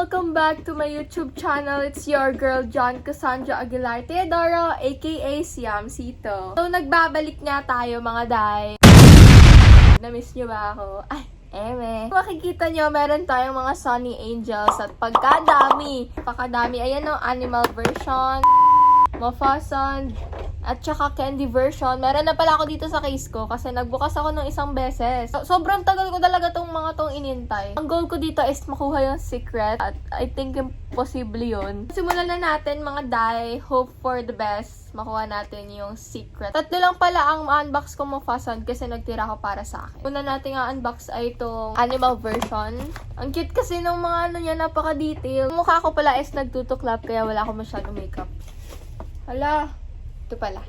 welcome back to my YouTube channel. It's your girl, John Cassandra Aguilar Teodoro, aka Siamcito. So, nagbabalik nga tayo mga day. Na-miss nyo ba ako? Ay, eme. Makikita nyo, meron tayong mga Sunny Angels at pakadami. Ayan o, animal version, Mufasa, at saka candy version. Meron na pala ako dito sa case ko kasi nagbukas ako ng isang beses. Sobrang tagal ko talaga tong mga tong inintay. Ang goal ko dito is makuha yung secret at I think imposible yun. Simulan na natin mga day. Hope for the best. Makuha natin yung secret. Tatlo lang pala ang unbox ko Mufasa kasi nagtira ko para sa akin. Una natin ang unbox ay itong animal version. Ang cute kasi ng mga ano niya, napaka-detail. Mukha ko pala is nagtutuklap kaya wala akong masyadong makeup. Hala. Ito pala.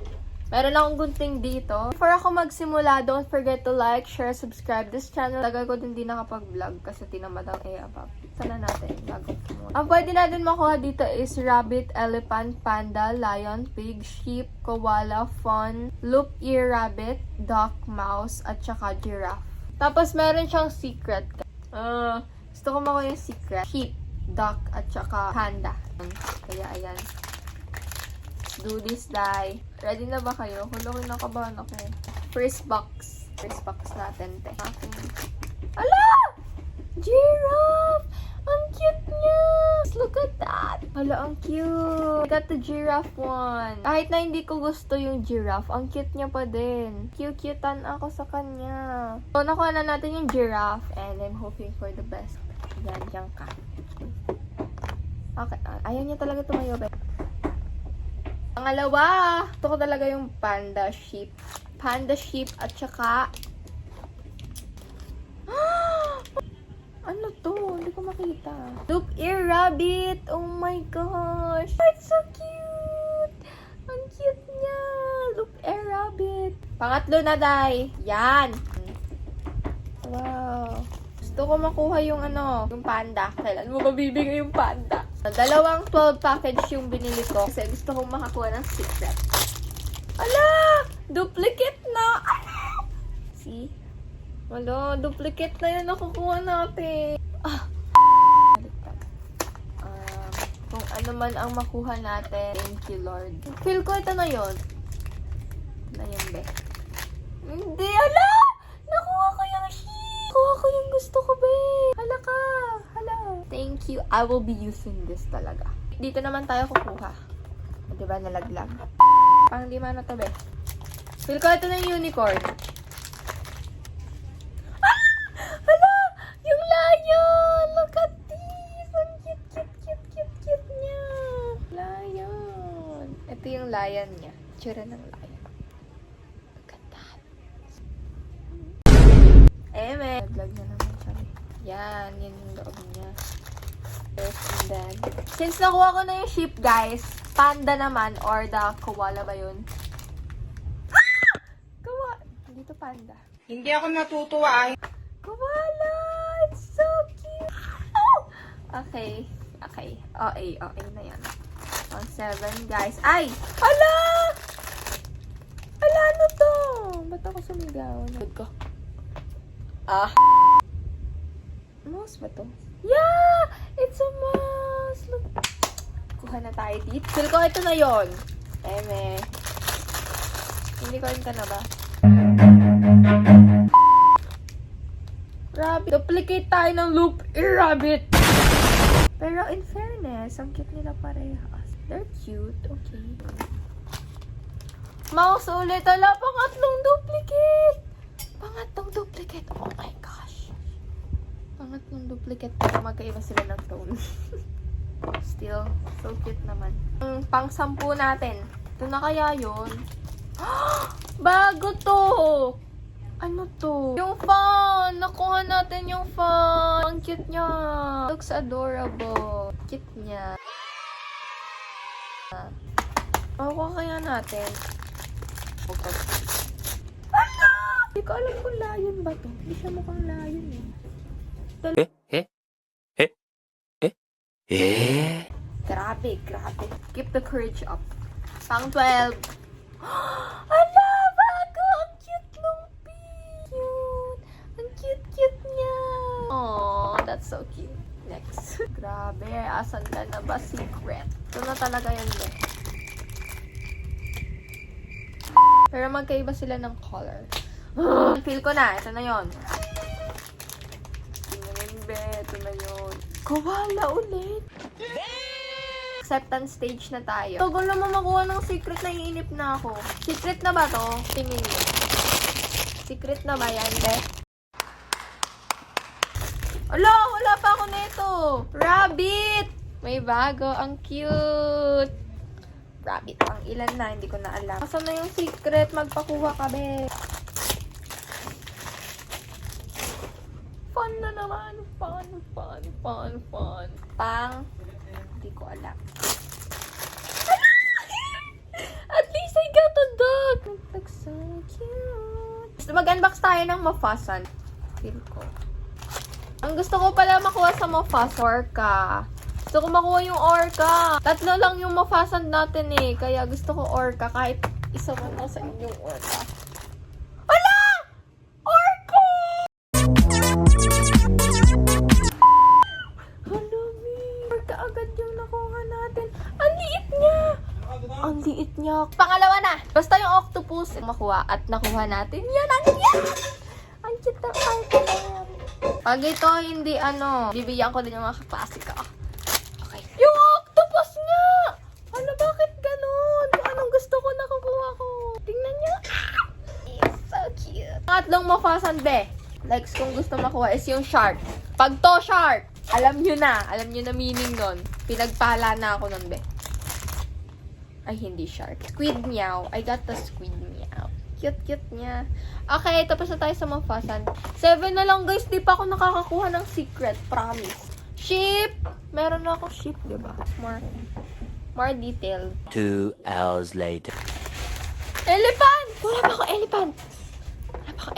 Meron akong gunting dito. Before ako magsimula, don't forget to like, share, subscribe this channel. Tagal ko din nakapag-vlog kasi tinamad ang above. Sana natin bago mo. Ang pwede natin makuha dito is rabbit, elephant, panda, lion, pig, sheep, koala, fawn, loop ear rabbit, duck, mouse, at saka giraffe. Tapos meron siyang secret. Gusto ko makuha yung secret. Sheep, duck, at saka panda. Kaya ayan. Do this, die. Ready na ba kayo? Hulokin na kabahan ako. First box. First box natin, te. Ala! Giraffe! Ang cute niya! Look at that! Hala, ang cute! I got the giraffe one. Kahit na hindi ko gusto yung giraffe, ang cute niya pa din. Cute-cutean ako sa kanya. So, nakuha na natin yung giraffe and I'm hoping for the best. Yan, dyan ka. Okay, ayaw niya talaga tumayo, be. Pangalawa, ito ko talaga yung panda sheep. Panda sheep at saka ano to? Hindi ko makita. Loop ear rabbit. Oh my gosh. That's so cute. Ang cute niya. Loop ear rabbit. Pangatlo na, day. Yan. Wow. Gusto ko makuha yung yung panda. Kailan mo mabibigay yung panda? Dalawang 12 package yung binili ko kasi gusto kong makakuha ng secret. Ala! Duplicate na! Ala! See? Wala, duplicate na yun nakukuha natin. Kung ano man ang makuha natin, thank you, Lord. Feel ko ito na yun. Na yun, be. Hindi, ala! Nakuha ko yung sheep! Nakuha ko yung gusto ko, be. Hala ka! Hala. Thank you. I will be using this talaga. Dito naman tayo kukuha. O, diba, nalaglag. Pang lima na to, be. Feel ko ito na yung unicorn. Ah! Hala! Yung lion! Look at this! Ang cute niya. Lion. Ito yung lion niya. Tsura ng lion. Look at that. Eme. Naglag na naman siya. Yan. Yan yung loob niya. And then, since nakuha ko na yung sheep, guys, panda naman, or the koala ba yun? Koala. Hindi to panda. Hindi ako natutuwa. Koala! It's so cute! Oh! Okay. Okay na yan. On 7, guys. Ay! Ala! Ala, ano to? Ba't ako sumigaw? Good ko. Mouse ba to? Yeah! It's a mouse! Look. Kuha na tayo dito. Feel ko ito na yon. Eme. Hindi ko rin ka na ba? Rabbit. Duplicate tayo ng loop ear rabbit. Pero in fairness, ang cute nila parehas. They're cute. Okay. Mouse ulit. Ala, pangatlong duplicate. Oh my gosh. Pangatlong duplicate. Pero magkaiba sila ng tone. Still, so cute naman. Pang-10 natin. Ito na kaya yun? Bago to! Ano to? Yung fawn! Nakuha natin yung fawn! Ang cute niya! Looks adorable. Cute niya. Makuha kaya natin. Ala! Hindi ko alam kung lion ba to. Hindi siya mukhang lion eh. Grabe. Keep the courage up. Pang 12. Ala! Bago! Ang cute nung pig! Cute! Ang cute niya! Aww, That's so cute. Next. Grabe, asan ka na ba, secret? Ito na talaga yun, be. Pero magkaiba sila ng color. Feel ko na, ito na yun. Tingnan, be, ito na yun. Kawala ulit. Acceptance stage na tayo. Tagal naman makuha ng secret, naiinip na ako. Secret na ba to? Tingin mo. Secret na ba yan, be? Ala, wala pa ako nito. Rabbit! May bago. Ang cute. Rabbit. Ang ilan na, hindi ko na alam. Asan na yung secret? Magpakuha ka, be. Fun na naman. Fun. Pang. Hindi ko alam. At least I got a dog. It looks so cute. Gusto mag-unbox tayo ng Mofasan. Feel ko. Ang gusto ko pala makuha sa Mofas, Orca. Gusto ko makuha yung Orca. Tatlo lang yung Mofasan natin eh. Kaya gusto ko Orca. Kahit isa man lang sa inyong Orca. Wala! Orca! Orca agad yung nakuha natin. Ang liit niya! Ang liit niya. Pangalawa na! Basta yung octopus makuha at nakuha natin. Yan! Ang liit! Ang cute na Orca na yan. Pag ito, hindi bibigyan ko din yung mga kaklase ko. Okay. Yung octopus nga! Ano, bakit ganun? Anong gusto ko nakukuha ko? Tingnan niyo. It's so cute. Pangatlong Mofasan, be. Likes kung gusto makuha is yung shark. Pag to shark, alam nyo na meaning nun. Pinagpala na ako nun, be. Ay, hindi shark. Squid meow. I got the squid meow. Cute niya. Okay, tapos na tayo sa Mofasan. 7 na lang, guys. Di pa ako nakakakuha ng secret. Promise. Sheep! Meron na ako sheep, diba? More detailed. 2 hours later. Elephant! Wala pa akong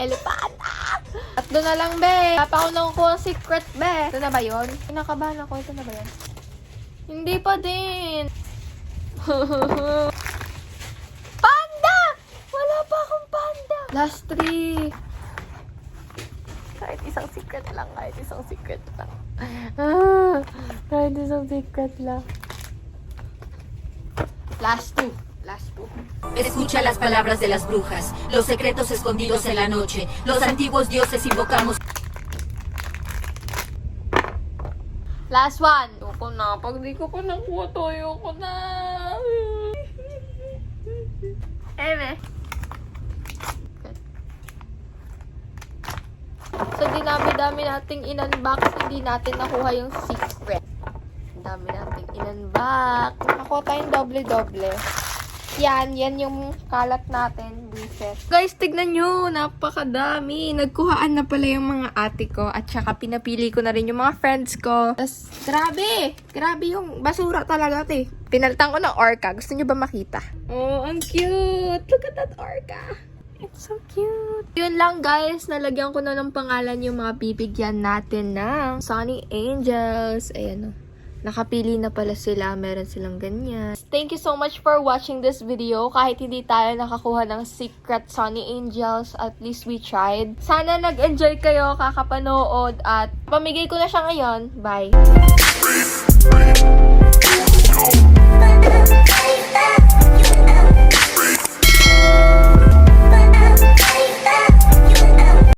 elephant. Ah! Tatlo na lang, be. Wala pa ako nakukuha ng secret, be. Ito na ba yun? Kinakabahan ako. Ito na ba yun? Hindi pa din. Panda! Wala pa akong panda. Last 3. Kahit isang secret lang. Kahit isang secret lang. Last 2. Escucha las palabras de las brujas, los secretos escondidos en la noche, los antiguos dioses invocamos. Last 1. Ayoko na. Pag di ko pa nakuha to, ayoko na. Eme. So, dinami-dami nating in-unbox, hindi natin nakuha yung secret. Dami nating in-unbox. Nakuha tayong doble-doble. Yan yung kalat natin, buset. Guys, tignan nyo, napakadami. Nagkuhaan na pala yung mga ate ko at saka pinapili ko na rin yung mga friends ko. Tapos, grabe yung basura talaga, te. Pinalitan ko ng Orca. Gusto nyo ba makita? Oh, ang cute. Look at that Orca. It's so cute. Yun lang, guys. Nalagyan ko na ng pangalan yung mga bibigyan natin ng Sunny Angels. Ayan o. Nakapili na pala sila. Meron silang ganyan. Thank you so much for watching this video. Kahit hindi tayo nakakuha ng secret Sunny Angels, at least we tried. Sana nag-enjoy kayo kakapanood at pamigay ko na siya ngayon. Bye!